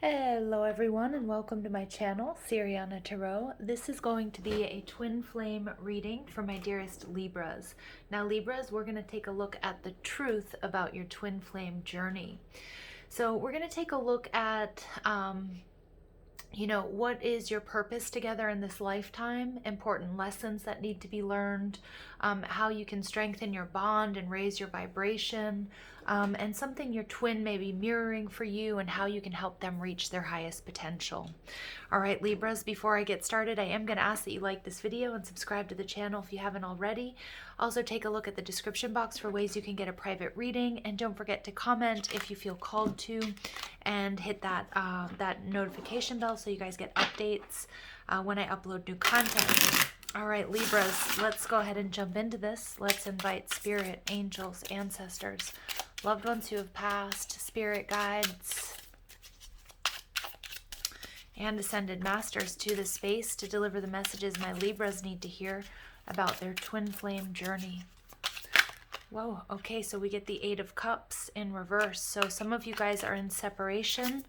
Hello everyone and welcome to my channel, Siriana Tarot. This is going to be a twin flame reading for my dearest Libras. Now Libras, we're going to take a look at the truth about your twin flame journey. So we're going to take a look at what is your purpose together in this lifetime, important lessons that need to be learned, how you can strengthen your bond and raise your vibration, and something your twin may be mirroring for you and how you can help them reach their highest potential. All right, Libras, before I get started, I am going to ask that you like this video and subscribe to the channel if you haven't already. Also, take a look at the description box for ways you can get a private reading, and don't forget to comment if you feel called to, and hit that notification bell so you guys get updates when I upload new content. All right, Libras, let's go ahead and jump into this. Let's invite spirit, angels, ancestors, loved ones who have passed, spirit guides, and ascended masters to the space to deliver the messages my Libras need to hear about their twin flame journey. Whoa, okay, so we get the Eight of Cups in reverse. So some of you guys are in separation,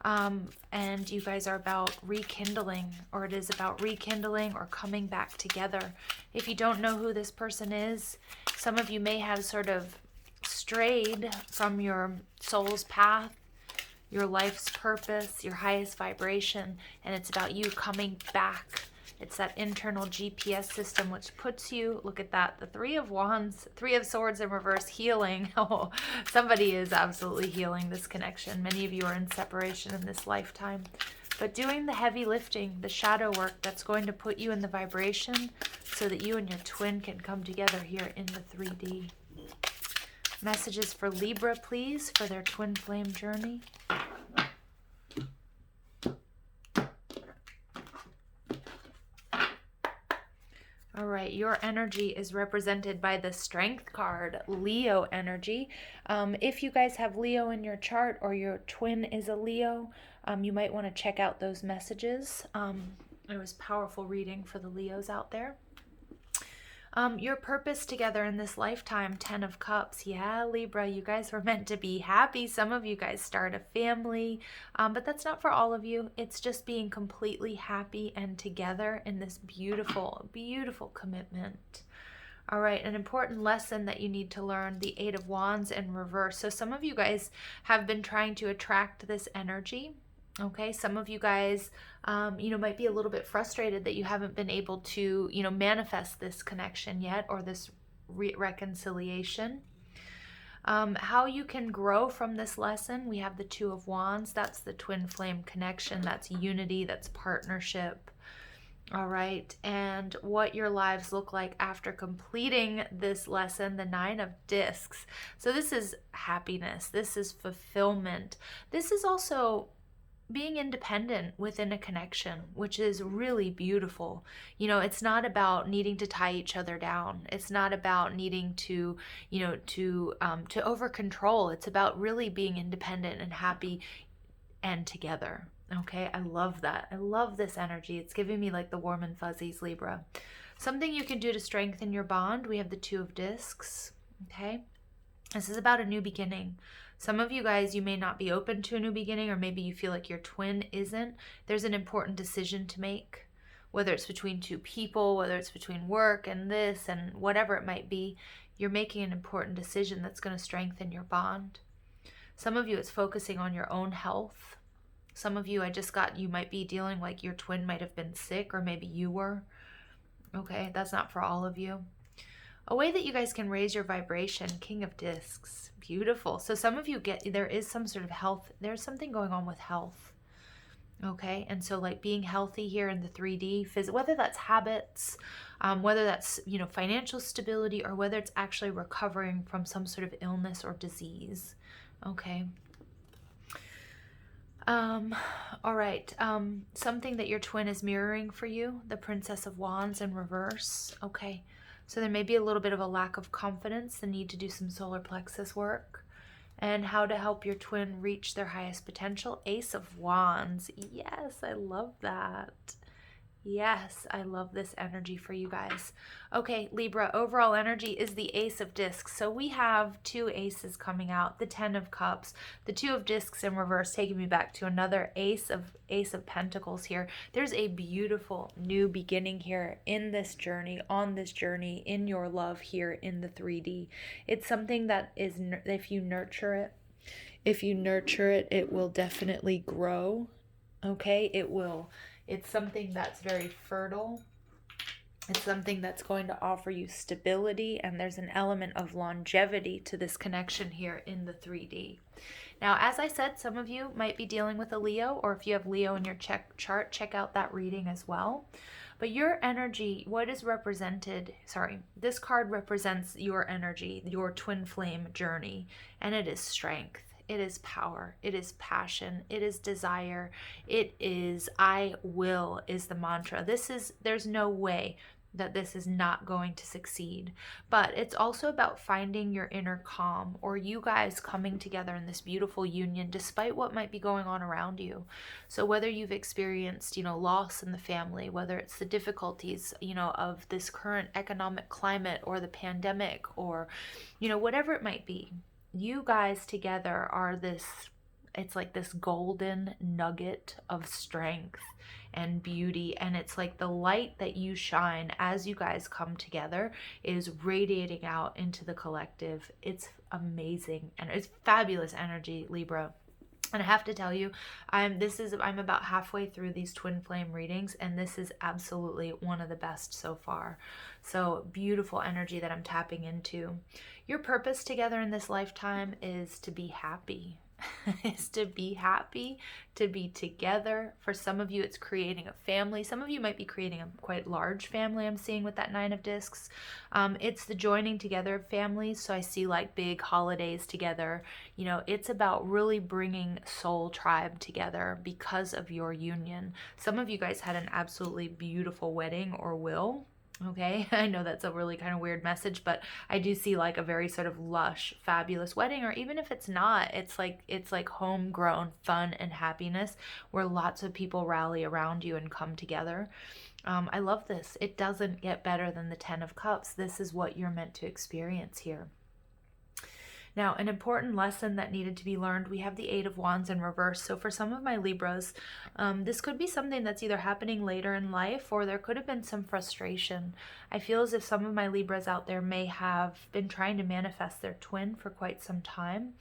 and you guys are about rekindling, or it is about rekindling or coming back together. If you don't know who this person is, some of you may have sort of strayed from your soul's path, your life's purpose, your highest vibration, and it's about you coming back. It's that internal GPS system which puts you, look at that, the Three of Wands, Three of Swords in reverse, healing. Oh, somebody is absolutely healing this connection. Many of you are in separation in this lifetime. But doing the heavy lifting, the shadow work that's going to put you in the vibration so that you and your twin can come together here in the 3D. Messages for Libra, please, for their twin flame journey. All right, your energy is represented by the Strength card, Leo energy. If you guys have Leo in your chart or your twin is a Leo, you might want to check out those messages. It was powerful reading for the Leos out there. Your purpose together in this lifetime, 10 of Cups. Yeah, Libra, you guys were meant to be happy. Some of you guys start a family, but that's not for all of you. It's just being completely happy and together in this beautiful, beautiful commitment. All right, an important lesson that you need to learn, the Eight of Wands in reverse. So some of you guys have been trying to attract this energy. Okay, some of you guys, might be a little bit frustrated that you haven't been able to, manifest this connection yet, or this reconciliation. How you can grow from this lesson, we have the Two of Wands. That's the twin flame connection. That's unity. That's partnership. All right, and what your lives look like after completing this lesson, the Nine of Discs. So this is happiness. This is fulfillment. This is also being independent within a connection, which is really beautiful. It's not about needing to tie each other down. It's not about needing to over control. It's about really being independent and happy and together. Okay, I love that. I love this energy. It's giving me like the warm and fuzzies, Libra. Something you can do to strengthen your bond. We have the Two of Discs. Okay, this is about a new beginning. Some of you guys, you may not be open to a new beginning, or maybe you feel like your twin isn't. There's an important decision to make, whether it's between two people, whether it's between work and this and whatever it might be. You're making an important decision that's going to strengthen your bond. Some of you, it's focusing on your own health. Some of you, you might be dealing like your twin might have been sick, or maybe you were. Okay, that's not for all of you. A way that you guys can raise your vibration, King of Discs. Beautiful. So some of you there is some sort of health. There's something going on with health. Okay, and so like being healthy here in the 3D, whether that's habits, whether that's, financial stability, or whether it's actually recovering from some sort of illness or disease. Okay. All right. Something that your twin is mirroring for you, the Princess of Wands in reverse. Okay. So there may be a little bit of a lack of confidence, the need to do some solar plexus work, and how to help your twin reach their highest potential. Ace of Wands. Yes, I love that. Yes, I love this energy for you guys. Okay, Libra, overall energy is the Ace of Discs. So we have two aces coming out, the 10 of Cups, the 2 of Discs in reverse, taking me back to another Ace of Pentacles here. There's a beautiful new beginning here in this journey, on this journey, in your love here in the 3D. It's something that is, if you nurture it, it will definitely grow. Okay, it will. It's something that's very fertile. It's something that's going to offer you stability, and there's an element of longevity to this connection here in the 3D. Now, as I said, some of you might be dealing with a Leo, or if you have Leo in your chart, check out that reading as well. But your energy, what is represented, this card represents your energy, your twin flame journey, and it is strength. It is power. It is passion. It is desire. It is I will is the mantra. There's no way that this is not going to succeed. But it's also about finding your inner calm, or you guys coming together in this beautiful union despite what might be going on around you. So whether you've experienced, loss in the family, whether it's the difficulties, of this current economic climate or the pandemic, or, whatever it might be, you guys together are it's like this golden nugget of strength and beauty, and it's like the light that you shine as you guys come together is radiating out into the collective. It's amazing, and it's fabulous energy, Libra. And I have to tell you, I'm about halfway through these twin flame readings, and this is absolutely one of the best so far. So beautiful energy that I'm tapping into. Your purpose together in this lifetime is to be happy. Is to be happy, to be together. For some of you, it's creating a family. Some of you might be creating a quite large family, I'm seeing with that 9 of Discs. It's the joining together of families. So I see like big holidays together. It's about really bringing soul tribe together because of your union. Some of you guys had an absolutely beautiful wedding or will. Okay, I know that's a really kind of weird message, but I do see like a very sort of lush, fabulous wedding, or even if it's not, it's like homegrown fun and happiness where lots of people rally around you and come together. I love this. It doesn't get better than the 10 of Cups. This is what you're meant to experience here. Now, an important lesson that needed to be learned, we have the 8 of Wands in reverse. So for some of my Libras, this could be something that's either happening later in life, or there could have been some frustration. I feel as if some of my Libras out there may have been trying to manifest their twin for quite some time.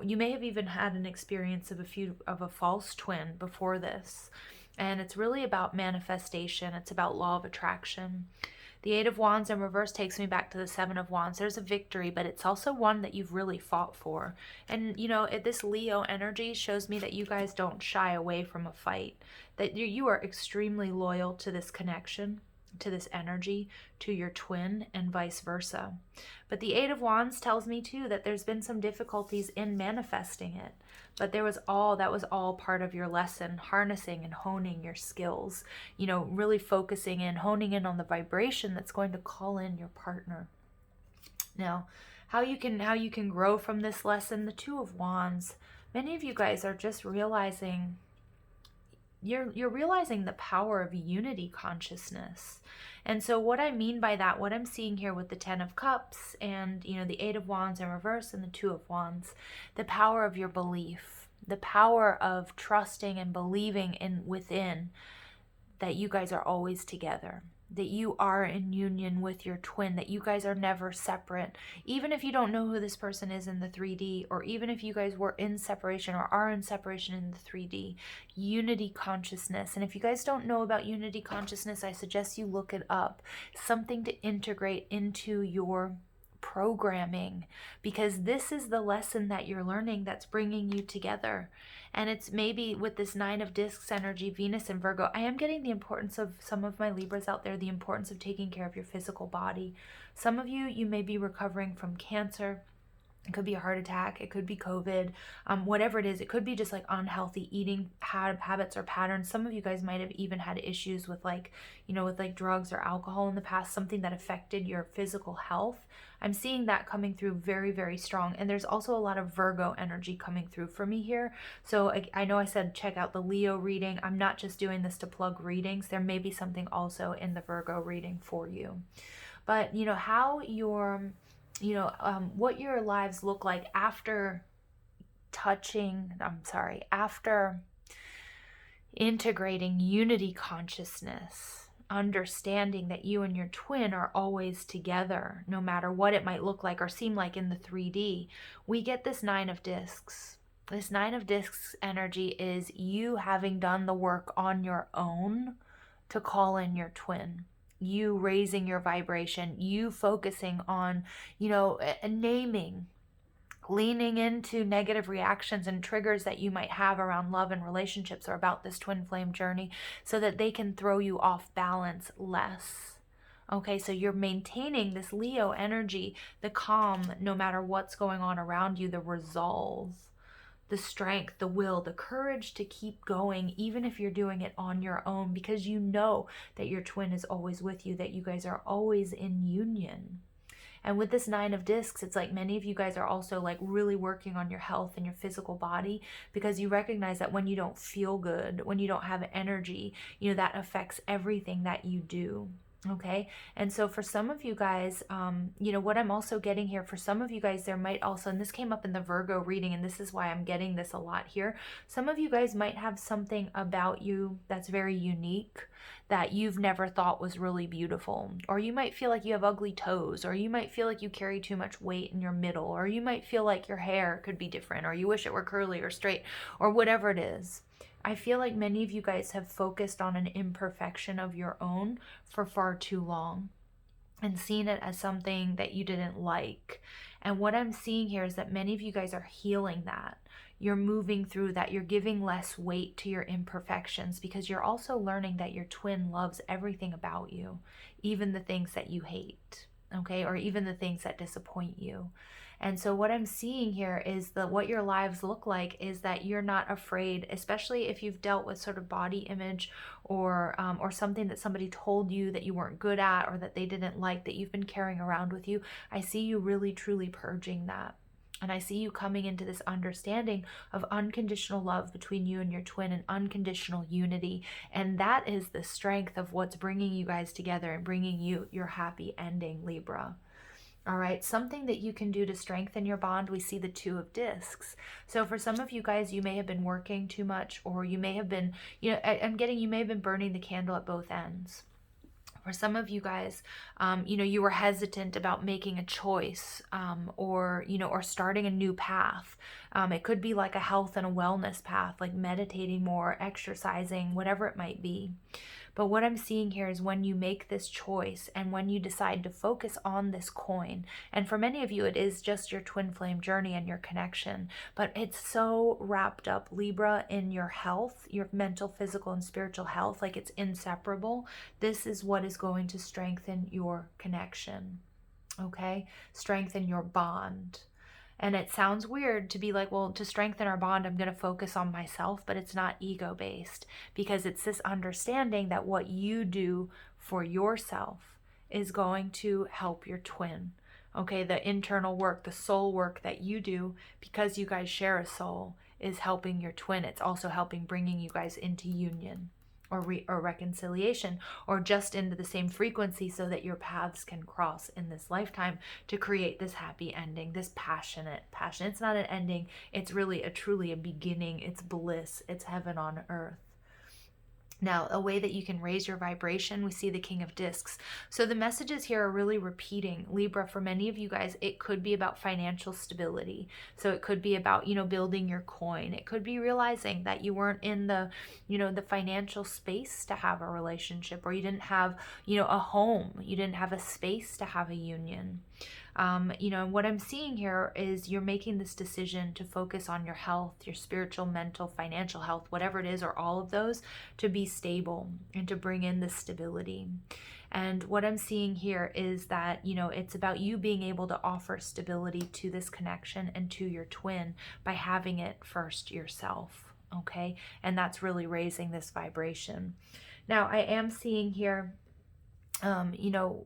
You may have even had an experience of a false twin before this. And it's really about manifestation. It's about law of attraction. The 8 of Wands in reverse takes me back to the 7 of Wands. There's a victory, but it's also one that you've really fought for. And, this Leo energy shows me that you guys don't shy away from a fight, that you are extremely loyal to this connection, to this energy, to your twin, and vice versa. But the 8 of Wands tells me too that there's been some difficulties in manifesting it. But that was all part of your lesson, harnessing and honing your skills, really focusing in, honing in on the vibration that's going to call in your partner. Now, how you can grow from this lesson, the 2 of Wands, many of you guys are just realizing, you're realizing the power of unity consciousness. And so what I mean by that, what I'm seeing here with the 10 of Cups and, the 8 of Wands in reverse and the 2 of Wands, the power of your belief, the power of trusting and believing within that you guys are always together, that you are in union with your twin, that you guys are never separate. Even if you don't know who this person is in the 3D, or even if you guys were in separation or are in separation in the 3D, unity consciousness. And if you guys don't know about unity consciousness, I suggest you look it up. Something to integrate into your programming, because this is the lesson that you're learning that's bringing you together. And it's maybe with this 9 of Discs energy, Venus and Virgo, I am getting the importance of some of my Libras out there, the importance of taking care of your physical body. Some of you may be recovering from cancer. It could be a heart attack. It could be COVID, whatever it is. It could be just like unhealthy eating habits or patterns. Some of you guys might have even had issues with like, with like drugs or alcohol in the past, something that affected your physical health. I'm seeing that coming through very, very strong. And there's also a lot of Virgo energy coming through for me here. So I know I said check out the Leo reading. I'm not just doing this to plug readings. There may be something also in the Virgo reading for you. But, how your what your lives look like after after integrating unity consciousness, understanding that you and your twin are always together, no matter what it might look like or seem like in the 3D, we get this 9 of discs. This 9 of discs energy is you having done the work on your own to call in your twin. You raising your vibration, you focusing on, naming, leaning into negative reactions and triggers that you might have around love and relationships or about this twin flame journey so that they can throw you off balance less. Okay, so you're maintaining this Leo energy, the calm, no matter what's going on around you, the resolve, the strength, the will, the courage to keep going, even if you're doing it on your own, because you know that your twin is always with you, that you guys are always in union. And with this 9 of discs, it's like many of you guys are also like really working on your health and your physical body, because you recognize that when you don't feel good, when you don't have energy, that affects everything that you do. Okay. And so for some of you guys, what I'm also getting here, for some of you guys, there might also, and this came up in the Virgo reading, and this is why I'm getting this a lot here. Some of you guys might have something about you that's very unique that you've never thought was really beautiful. Or you might feel like you have ugly toes, or you might feel like you carry too much weight in your middle, or you might feel like your hair could be different, or you wish it were curly or straight, or whatever it is. I feel like many of you guys have focused on an imperfection of your own for far too long and seen it as something that you didn't like. And what I'm seeing here is that many of you guys are healing that. You're moving through that. You're giving less weight to your imperfections because you're also learning that your twin loves everything about you, even the things that you hate, okay, or even the things that disappoint you. And so what I'm seeing here is that what your lives look like is that you're not afraid, especially if you've dealt with sort of body image or something that somebody told you that you weren't good at or that they didn't like, that you've been carrying around with you. I see you really truly purging that. And I see you coming into this understanding of unconditional love between you and your twin and unconditional unity. And that is the strength of what's bringing you guys together and bringing you your happy ending, Libra. All right, something that you can do to strengthen your bond, we see the 2 of discs. So for some of you guys, you may have been working too much, or you may have been, you may have been burning the candle at both ends. For some of you guys, you were hesitant about making a choice or starting a new path. It could be like a health and a wellness path, like meditating more, exercising, whatever it might be. But what I'm seeing here is when you make this choice and when you decide to focus on this coin, and for many of you, it is just your twin flame journey and your connection, but it's so wrapped up, Libra, in your health, your mental, physical, and spiritual health, like it's inseparable. This is what is going to strengthen your connection, okay? Strengthen your bond. And it sounds weird to be like, well, to strengthen our bond, I'm going to focus on myself, but it's not ego-based, because it's this understanding that what you do for yourself is going to help your twin. Okay, the internal work, the soul work that you do, because you guys share a soul, is helping your twin. It's also helping bringing you guys into union or reconciliation, or just into the same frequency so that your paths can cross in this lifetime to create this happy ending, this passionate passion. It's not an ending. It's really truly a beginning. It's bliss. It's heaven on earth. Now, a way that you can raise your vibration, we see the King of Discs. So the messages here are really repeating. Libra, for many of you guys, it could be about financial stability. So it could be about, building your coin. It could be realizing that you weren't in the, the financial space to have a relationship, or you didn't have, a home. You didn't have a space to have a union. You know, what I'm seeing here is you're making this decision to focus on your health, your spiritual, mental, financial health, whatever it is, or all of those, to be stable and to bring in this stability. And what I'm seeing here is that, you know, it's about you being able to offer stability to this connection and to your twin by having it first yourself. Okay. And that's really raising this vibration. Now, I am seeing here, you know,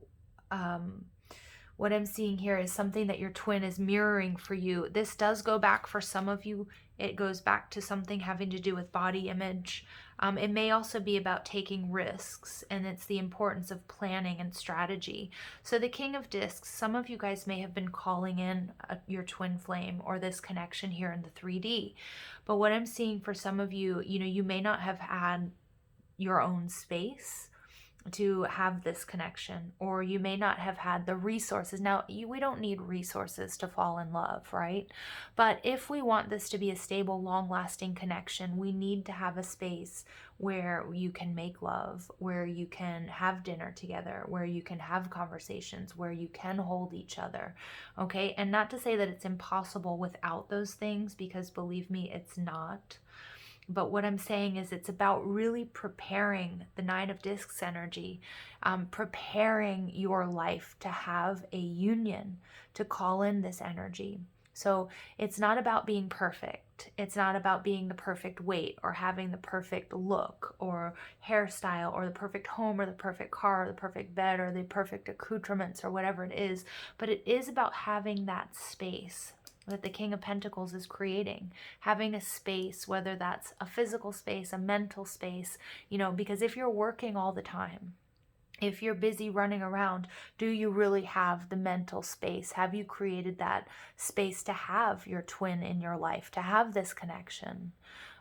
what I'm seeing here is something that your twin is mirroring for you. This does go back for some of you. It goes back to something having to do with body image. It may also be about taking risks, and it's the importance of planning and strategy. So the King of Discs, some of you guys may have been calling in your twin flame or this connection here in the 3D. But what I'm seeing for some of you, you know, you may not have had your own space to have this connection, or you may not have had the resources. Now, we don't need resources to fall in love, right? But if we want this to be a stable, long-lasting connection, we need to have a space where you can make love, where you can have dinner together, where you can have conversations, where you can hold each other, okay? And not to say that it's impossible without those things, because believe me, it's not. But what I'm saying is it's about really preparing the Nine of Discs energy, preparing your life to have a union, to call in this energy. So it's not about being perfect. It's not about being the perfect weight or having the perfect look or hairstyle or the perfect home or the perfect car or the perfect bed or the perfect accoutrements or whatever it is. But it is about having that space that the King of Pentacles is creating, having a space, whether that's a physical space, a mental space, you know, because if you're working all the time, if you're busy running around, do you really have the mental space? Have you created that space to have your twin in your life, to have this connection?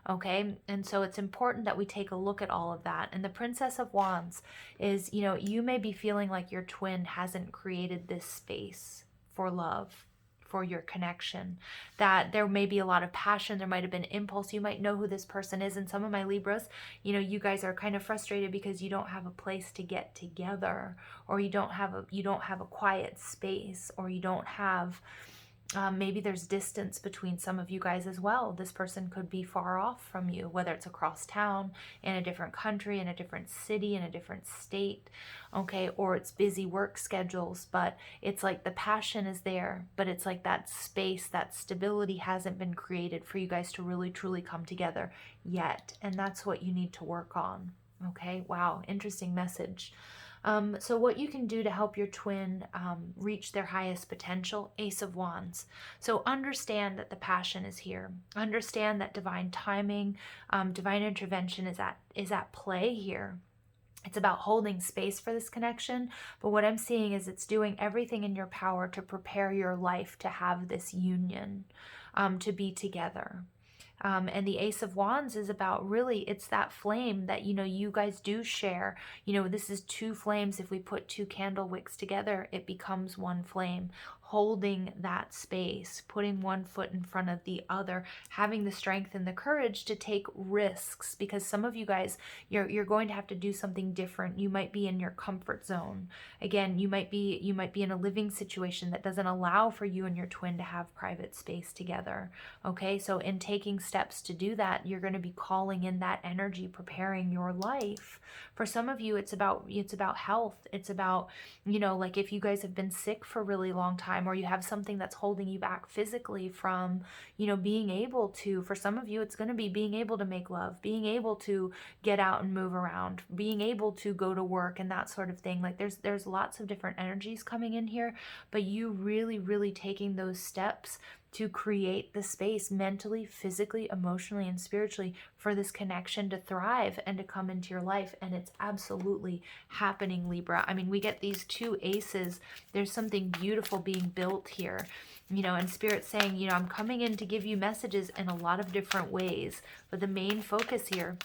Okay, and so it's important that we take a look at all of that. And the Princess of Wands is, you know, you may be feeling like your twin hasn't created this space for love, for your connection, that there may be a lot of passion, there might have been impulse, you might know who this person is. And some of my Libras, you know, you guys are kind of frustrated because you don't have a place to get together, or you don't have a quiet space, or you don't have maybe there's distance between some of you guys as well. This person could be far off from you, whether it's across town, in a different country, in a different city, in a different state, okay, or it's busy work schedules, but it's like the passion is there, but it's like that space, that stability hasn't been created for you guys to really truly come together yet, and that's what you need to work on, okay? Wow, interesting message. So what you can do to help your twin reach their highest potential, Ace of Wands. So understand that the passion is here. Understand that divine timing, divine intervention is at play here. It's about holding space for this connection. But what I'm seeing is it's doing everything in your power to prepare your life to have this union, to be together. And the Ace of Wands is about really, it's that flame that, you know, you guys do share. You know, this is two flames. If we put two candle wicks together, it becomes one flame. Holding that space, putting one foot in front of the other, having the strength and the courage to take risks, because some of you guys, you're going to have to do something different. You might be in your comfort zone. Again, you might be in a living situation that doesn't allow for you and your twin to have private space together. Okay, so in taking steps to do that, you're going to be calling in that energy, preparing your life. For some of you, it's about health. It's about, you know, like if you guys have been sick for a really long time, or you have something that's holding you back physically from, you know, being able to, for some of you, it's going to be being able to make love, being able to get out and move around, being able to go to work and that sort of thing. Like there's lots of different energies coming in here, but you really taking those steps to create the space mentally, physically, emotionally, and spiritually for this connection to thrive and to come into your life. And it's absolutely happening, Libra. I mean, we get these two aces. There's something beautiful being built here, you know, and Spirit saying, you know, I'm coming in to give you messages in a lot of different ways, but the main focus here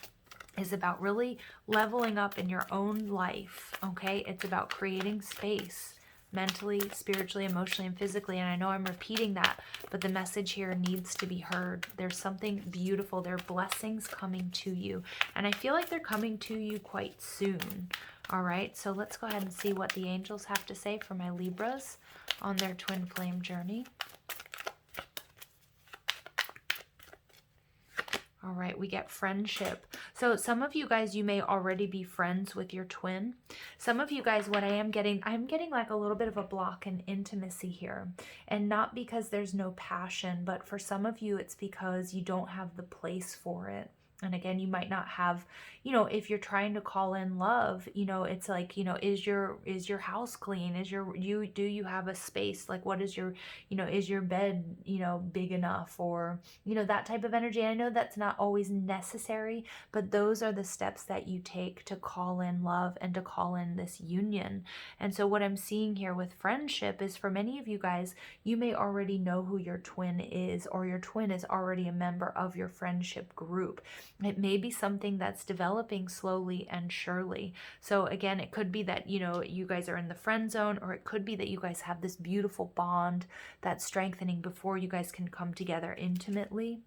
is about really leveling up in your own life, okay? It's about creating space mentally, spiritually, emotionally, and physically. And I know I'm repeating that, but the message here needs to be heard. There's something beautiful. There are blessings coming to you. And I feel like they're coming to you quite soon. All right, so let's go ahead and see what the angels have to say for my Libras on their twin flame journey. All right, we get friendship. So some of you guys, you may already be friends with your twin. Some of you guys, what I'm getting like a little bit of a block in intimacy here. And not because there's no passion, but for some of you, it's because you don't have the place for it. And again, you might not have, you know, if you're trying to call in love, you know, it's like, you know, is your house clean? Do you have a space? Like, what is your, you know, is your bed, you know, big enough? Or, you know, that type of energy. I know that's not always necessary, but those are the steps that you take to call in love and to call in this union. And so what I'm seeing here with friendship is, for many of you guys, you may already know who your twin is, or your twin is already a member of your friendship group. It may be something that's developing slowly and surely. So again, it could be that, you know, you guys are in the friend zone, or it could be that you guys have this beautiful bond that's strengthening before you guys can come together intimately.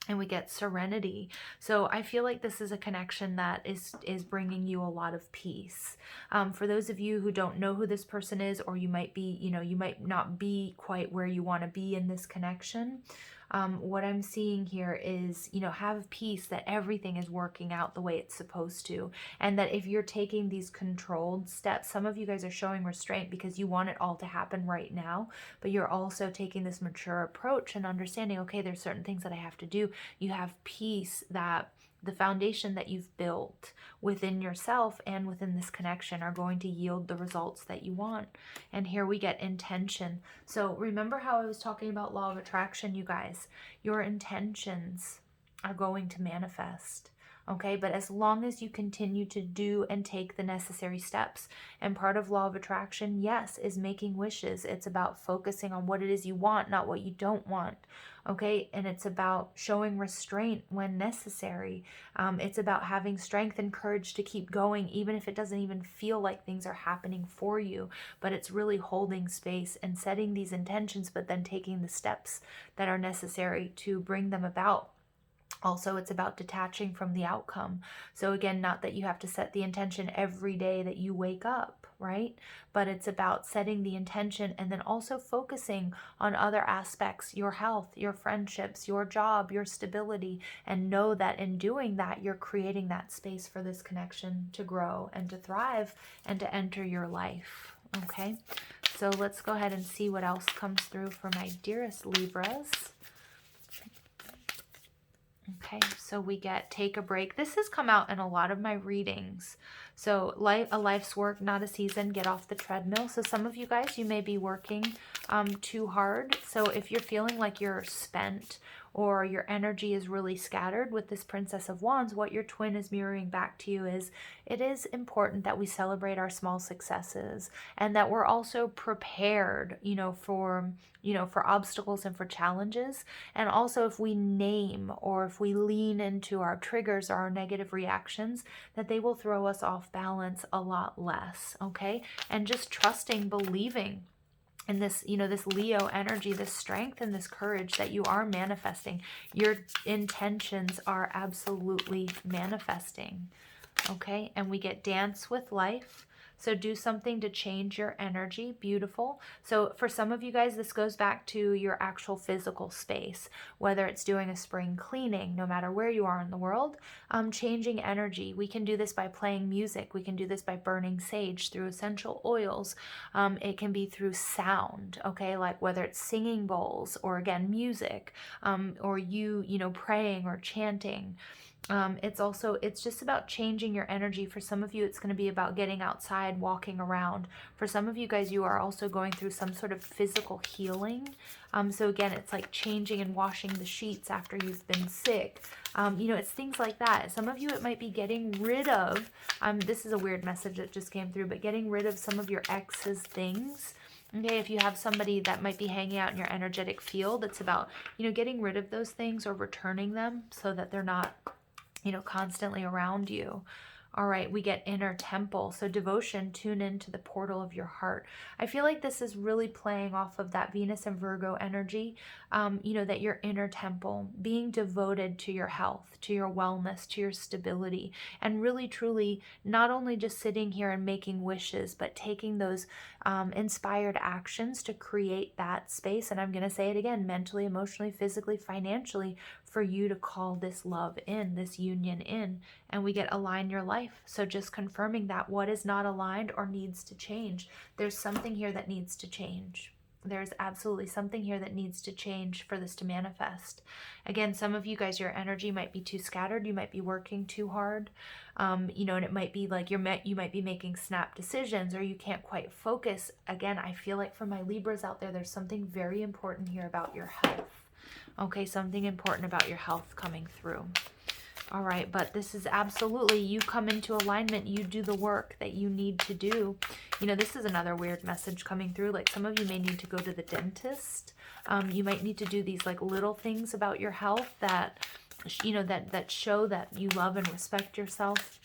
And we get serenity. So I feel like this is a connection that is bringing you a lot of peace. For those of you who don't know who this person is, or you might be, you know, you might not be quite where you want to be in this connection. What I'm seeing here is, you know, have peace that everything is working out the way it's supposed to. And that if you're taking these controlled steps, some of you guys are showing restraint because you want it all to happen right now, but you're also taking this mature approach and understanding, okay, there's certain things that I have to do. You have peace that the foundation that you've built within yourself and within this connection are going to yield the results that you want. And here we get intention. So remember how I was talking about law of attraction, you guys? Your intentions are going to manifest. Okay, but as long as you continue to do and take the necessary steps, and part of law of attraction, yes, is making wishes. It's about focusing on what it is you want, not what you don't want. Okay, and it's about showing restraint when necessary. It's about having strength and courage to keep going, even if it doesn't even feel like things are happening for you. But it's really holding space and setting these intentions, but then taking the steps that are necessary to bring them about. Also, it's about detaching from the outcome. So again, not that you have to set the intention every day that you wake up, right? But it's about setting the intention and then also focusing on other aspects, your health, your friendships, your job, your stability, and know that in doing that, you're creating that space for this connection to grow and to thrive and to enter your life. Okay, so let's go ahead and see what else comes through for my dearest Libras. Okay, so we get take a break. This has come out in a lot of my readings. So a life's work, not a season. Get off the treadmill. So some of you guys, you may be working too hard. So if you're feeling like you're spent or your energy is really scattered with this Princess of Wands, what your twin is mirroring back to you is, it is important that we celebrate our small successes and that we're also prepared, for obstacles and for challenges. And also if we name or if we lean into our triggers or our negative reactions, that they will throw us off balance a lot less, okay? And just trusting, believing and this, this Leo energy, this strength and this courage that you are manifesting. Your intentions are absolutely manifesting, okay? And we get dance with life. So do something to change your energy. Beautiful. So for some of you guys, this goes back to your actual physical space, whether it's doing a spring cleaning, no matter where you are in the world, changing energy. We can do this by playing music. We can do this by burning sage through essential oils. It can be through sound, okay? Like whether it's singing bowls or again, music, or you praying or chanting. It's just about changing your energy. For some of you, it's going to be about getting outside, walking around. For some of you guys, you are also going through some sort of physical healing. So again, it's like changing and washing the sheets after you've been sick. It's things like that. Some of you, it might be getting rid of, this is a weird message that just came through, but getting rid of some of your ex's things. Okay, if you have somebody that might be hanging out in your energetic field, it's about, getting rid of those things or returning them so that they're not constantly around you. All right, we get inner temple. So devotion, tune into the portal of your heart. I feel like this is really playing off of that Venus and Virgo energy, that your inner temple, being devoted to your health, to your wellness, to your stability, and really truly not only just sitting here and making wishes, but taking those inspired actions to create that space. And I'm going to say it again, mentally, emotionally, physically, financially, for you to call this love in, this union in, and we get align your life. So just confirming that what is not aligned or needs to change. There's something here that needs to change. There's absolutely something here that needs to change for this to manifest. Again, some of you guys, your energy might be too scattered. You might be working too hard, and it might be like you might be making snap decisions, or you can't quite focus. Again, I feel like for my Libras out there, there's something very important here about your health. Okay, something important about your health coming through. All right, but this is absolutely, you come into alignment, you do the work that you need to do. This is another weird message coming through. Like some of you may need to go to the dentist. You might need to do these like little things about your health that, that show that you love and respect yourself.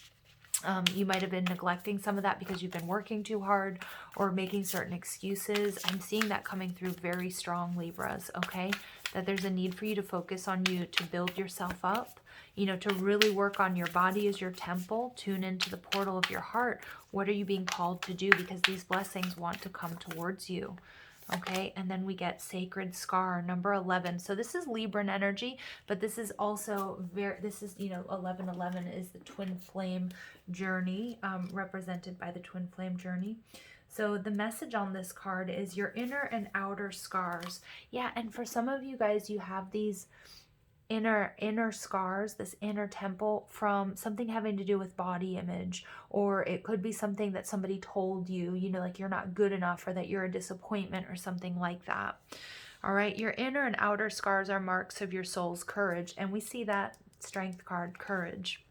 You might have been neglecting some of that because you've been working too hard or making certain excuses. I'm seeing that coming through very strong, Libras, okay? That there's a need for you to focus on you, to build yourself up, to really work on your body as your temple, tune into the portal of your heart. What are you being called to do? Because these blessings want to come towards you. Okay, and then we get sacred scar, number 11. So this is Libran energy, but this is also 1111 is the twin flame journey, represented by the twin flame journey. So the message on this card is your inner and outer scars. Yeah, and for some of you guys, you have these inner scars, this inner temple, from something having to do with body image, or it could be something that somebody told you, like you're not good enough, or that you're a disappointment or something like that. All right, your inner and outer scars are marks of your soul's courage, and we see that strength card, courage.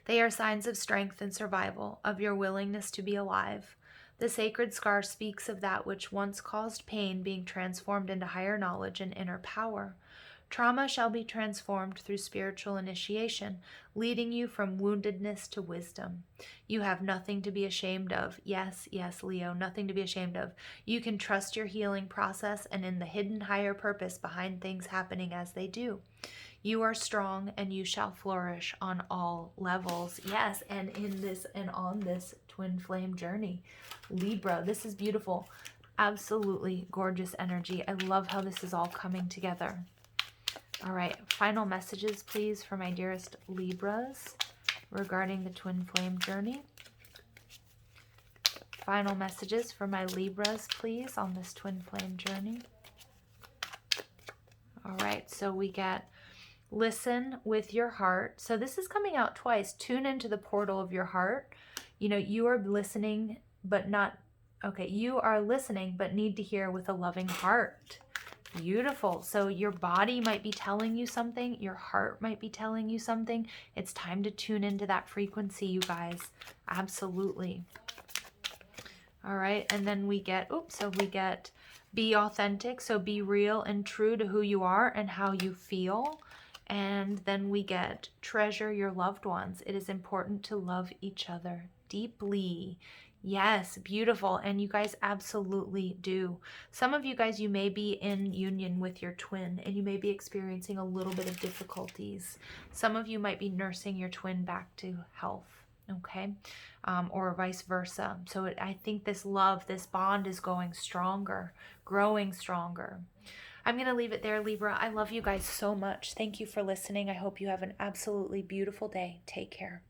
They are signs of strength and survival, of your willingness to be alive. The sacred scar speaks of that which once caused pain being transformed into higher knowledge and inner power. Trauma shall be transformed through spiritual initiation, leading you from woundedness to wisdom. You have nothing to be ashamed of. Yes, Leo, nothing to be ashamed of. You can trust your healing process and in the hidden higher purpose behind things happening as they do. You are strong and you shall flourish on all levels. Yes, and in this and on this twin flame journey. Libra, this is beautiful. Absolutely gorgeous energy. I love how this is all coming together. All right, final messages, please, for my dearest Libras regarding the twin flame journey. Final messages for my Libras, please, on this twin flame journey. All right, so we get listen with your heart. So this is coming out twice. Tune into the portal of your heart. You are listening, but not, okay, you are listening, but need to hear with a loving heart. Beautiful. So your body might be telling you something. Your heart might be telling you something. It's time to tune into that frequency, you guys. Absolutely. All right. And then we get, we get be authentic. So be real and true to who you are and how you feel. And then we get treasure your loved ones. It is important to love each other deeply. Yes, beautiful. And you guys absolutely do. Some of you guys, you may be in union with your twin and you may be experiencing a little bit of difficulties. Some of you might be nursing your twin back to health, okay? Or vice versa. So I think this love, this bond is going stronger, growing stronger. I'm going to leave it there, Libra. I love you guys so much. Thank you for listening. I hope you have an absolutely beautiful day. Take care.